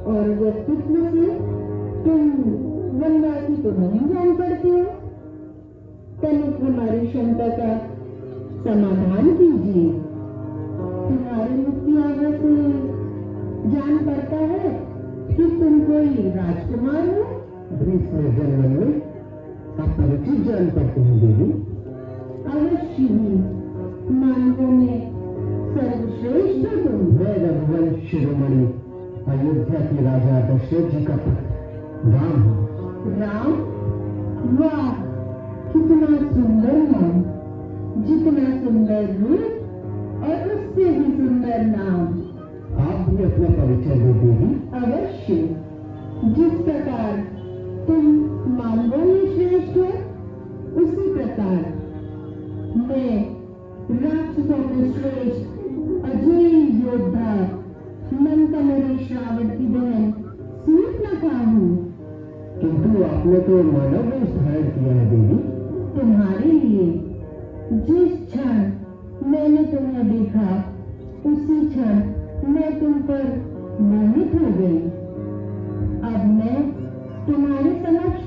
और व्यक्तित्व से तुम वनवासी तो नहीं जान पड़ते हो। तनिक हमारी शंका का समाधान कीजिए। तुम्हारी मुखिया से जान पड़ता है कि तुम कोई राजकुमार हो। भीष्म जन्म में अपरिचित जान पड़ते हैं देवी। अवश्य ही मानवों में सर्वश्रेष्ठ हो तुम। मैं रघुवंश शिरोमणि अयोध्या के राजा दशरथ जी का पुत्र राम हूँ। राम? वाह, कितना सुंदर नाम, जितना सुंदर रूप और उससे भी सुंदर नाम। आप भी अपना परिचय दे देगी। अवश्य। जिस प्रकार तुम मानवों में श्रेष्ठ हो, उसी प्रकार मैं राक्षसों में श्रेष्ठ अजय योद्धा लंका नरेश रावण की बहन सूर्पनखा हूँ। किंतु आपने तो मानव वेश धारण किया है देवी। तुम्हारे लिए जिस क्षण मैंने तुम्हें देखा, उसी क्षण मैं तुम पर मोहित हो गई। अब मैं तुम्हारे समक्ष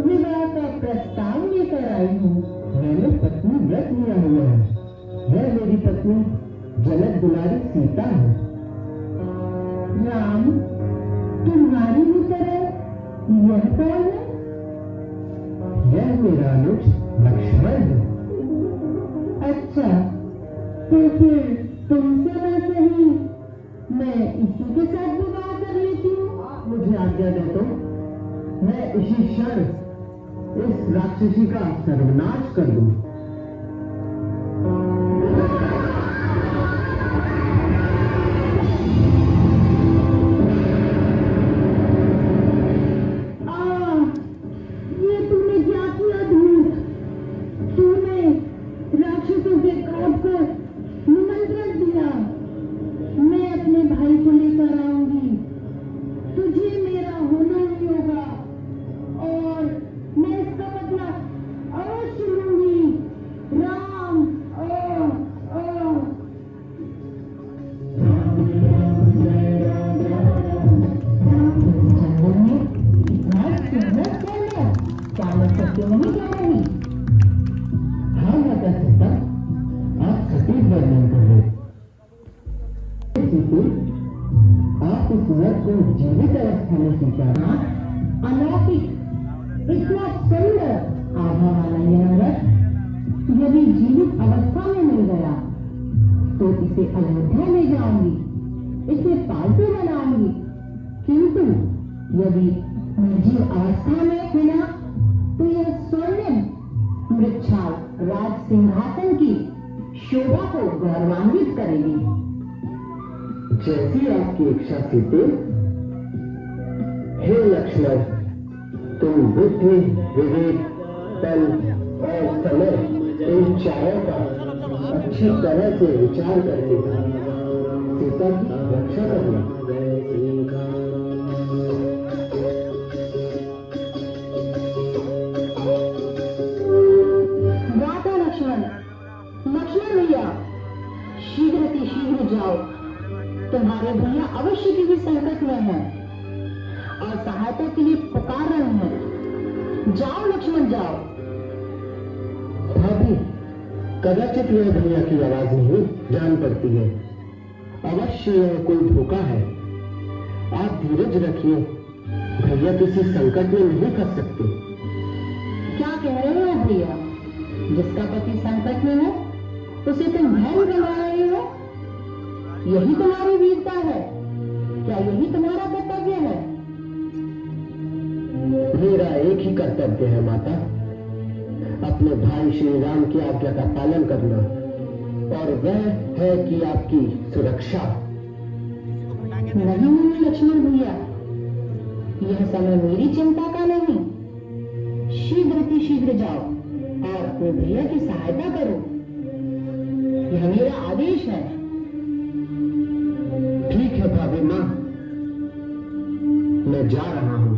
विवाह का प्रस्ताव लेकर आई हूँ। मैंने पत्नी व्रत लिया हुआ है। यह मेरी पत्नी जनक दुलारी सीता है। राम, तुम्हारी भी तरह यह कौन है? यह मेरा अनुज लक्ष्मण है। अच्छा, तो फिर तुमसे वैसे ही मैं इसी के साथ विवाह कर लेती हूँ। मुझे आज्ञा दे तो मैं इसी क्षण इस राक्षसी का सर्वनाश कर दूं। ये तूने क्या किया धूर्त? तूने राक्षसों के क्रोध को निमंत्रण दिया। मैं अपने भाई को लेकर आऊंगी, तुझे मेरा होना ही होगा और मैं इसका बदला अवश्य लूंगी। राम, नहीं जा रही। हाँ माता सीता, आप सटीक वर्णन कर रहे। आप इस व्रत को जीवित अवस्था में स्वीकार। अलौकिक, इतना सुंदर आभा वाला यह व्रत यदि जीवित अवस्था में मिल गया तो इसे अयोध्या ले जाऊंगी, इसे पालतू बनाऊंगी। किंतु यदि निर्जीव अवस्था में मिला तो यह स्वर्णिम मृच्छाल राज सिंहासन की शोभा को गौरवान्वित करेगी। जैसी आपकी इच्छा सीते। हे लक्ष्मण, तुम बुद्धि, विवेक, बल और समय इन चारों का अच्छी तरह से विचार करके सीता की रक्षा करना। लक्ष्मण भैया, शीघ्र से शीघ्र जाओ। तुम्हारे भैया अवश्य किसी संकट में हैं और सहायता के लिए पुकार रहे हैं। जाओ लक्ष्मण, जाओ। भाभी, कदाचित यह भैया की आवाज नहीं जान पड़ती है। अवश्य यह कोई धोखा है। आप धीरज रखिए, भैया किसी संकट में नहीं फंस सकते। क्या कह रहे हो भैया? जिसका पति संकट में है उसे तुम भय में डलवा रहे हो? यही तुम्हारी वीरता है? क्या यही तुम्हारा कर्तव्य है? मेरा एक ही कर्तव्य है माता, अपने भाई श्री राम की आज्ञा का पालन करना, और वह है कि आपकी सुरक्षा। नहीं लक्ष्मण भैया, यह समय मेरी चिंता का नहीं। शीघ्र से शीघ्र जाओ और अपने भैया की सहायता करो। यह मेरा आदेश है। ठीक है भाभी माँ, मैं जा रहा हूँ,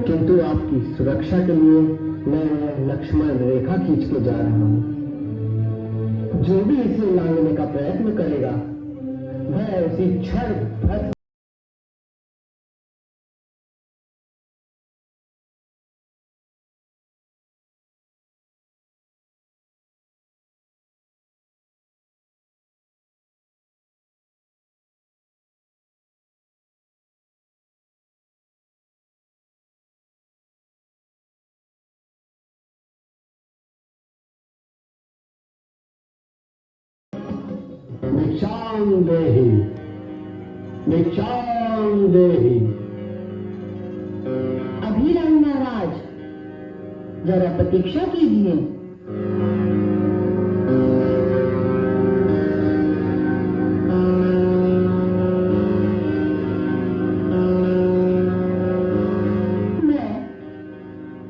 किंतु आपकी सुरक्षा के लिए मैं लक्ष्मण रेखा खींच के जा रहा हूँ। जो भी इसे लांघने का प्रयत्न करेगा वह उसी क्षण निशानदेही, निशानदेही। अभिराम महाराज, जरा प्रतीक्षा कीजिए। मैं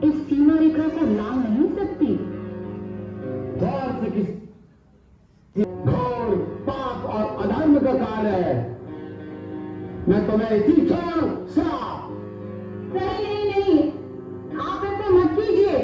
इस सीमा रेखा को लांघ नहीं सकती। द्वार से किसी घोर पाप और अधर्म का कार्य है। मैं तुम्हें इसी क्षण श्राप। नहीं नहीं नहीं, आप ऐसा मत कीजिए।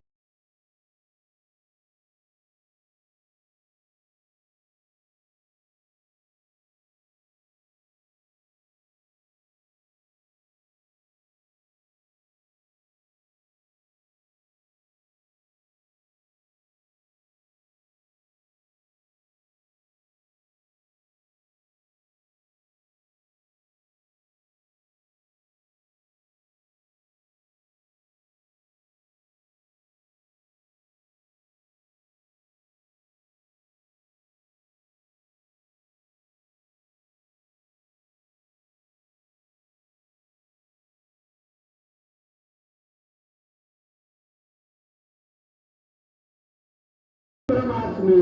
ब्रह्मास्मि।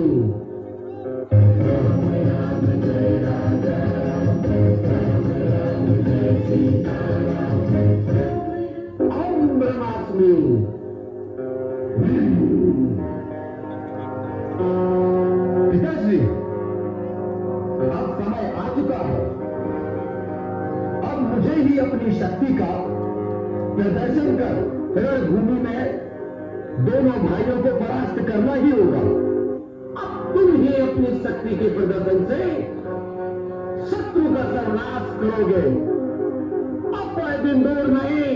ओम ब्रह्मास्मि। पिताश्री, अब समय आ चुका है। अब मुझे ही अपनी शक्ति का प्रदर्शन कर रणभूमि में दोनों भाइयों को परास्त करना ही होगा। अब तुम ही अपनी शक्ति के प्रदर्शन से शत्रु का सर्वनाश करोगे। अब कोई दिन दूर नहीं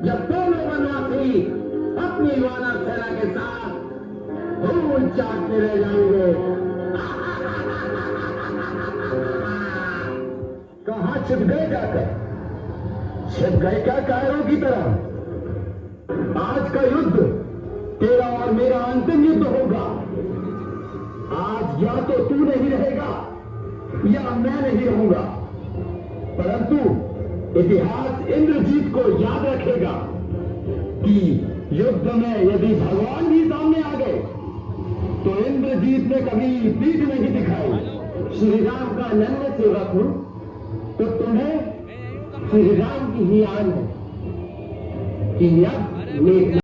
जब दोनों वनवासी अपनी वानर सेना के साथ धूल चाटते रह जाएंगे। कहां छिप गए जाकर? छिप गए क्या कायरों की तरह? आज का युद्ध तेरा और मेरा अंतिम युद्ध होगा। आज या तो तू नहीं रहेगा या मैं नहीं रहूंगा, परंतु इतिहास इंद्रजीत को याद रखेगा कि युद्ध में यदि भगवान भी सामने आ गए तो इंद्रजीत ने कभी पीठ नहीं दिखाई। श्री राम का नन्हे सेवक हूं तो तुम्हें श्री राम की ही आन है कि अब मेघनाद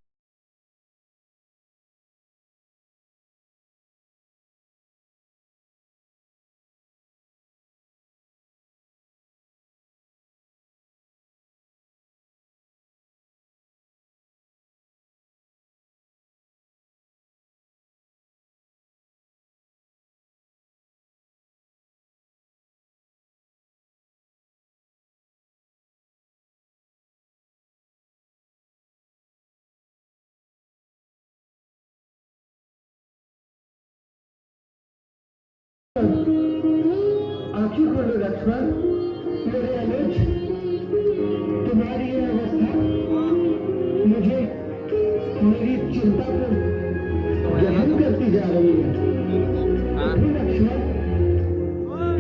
आंखें खोलो लक्ष्मण, मेरे अनुज। तुम्हारी यह अवस्था मुझे मेरी चिंता को गहन करती जा रही है। लक्ष्मण,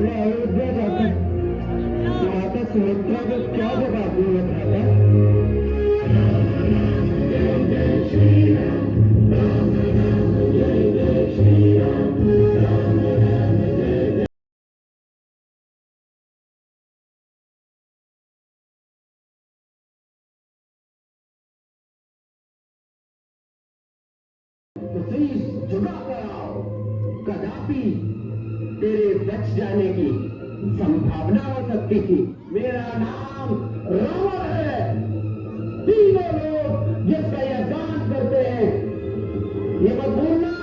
मैं अयोध्या जाकर माता सुमित्रा को क्या जवाब दूंगा भ्राता? झुका कर आओ। कदापि तेरे बच जाने की संभावना हो सकती थी। मेरा नाम रावण है। तीनों लोग जिसका यह गान करते हैं, ये मत भूलना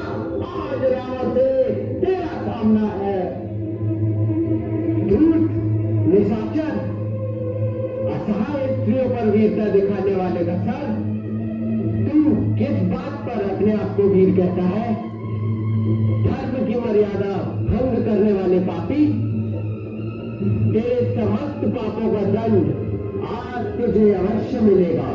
आज रावण से तेरा सामना है। झूठ, निशाचर, असहाय स्त्रियों पर वीरता दिखाने वाले का सर, तू किस बात पर अपने आप को वीर कहता है? धर्म की मर्यादा भंग करने वाले पापी, तेरे समस्त पापों का दंड आज तुझे अवश्य मिलेगा।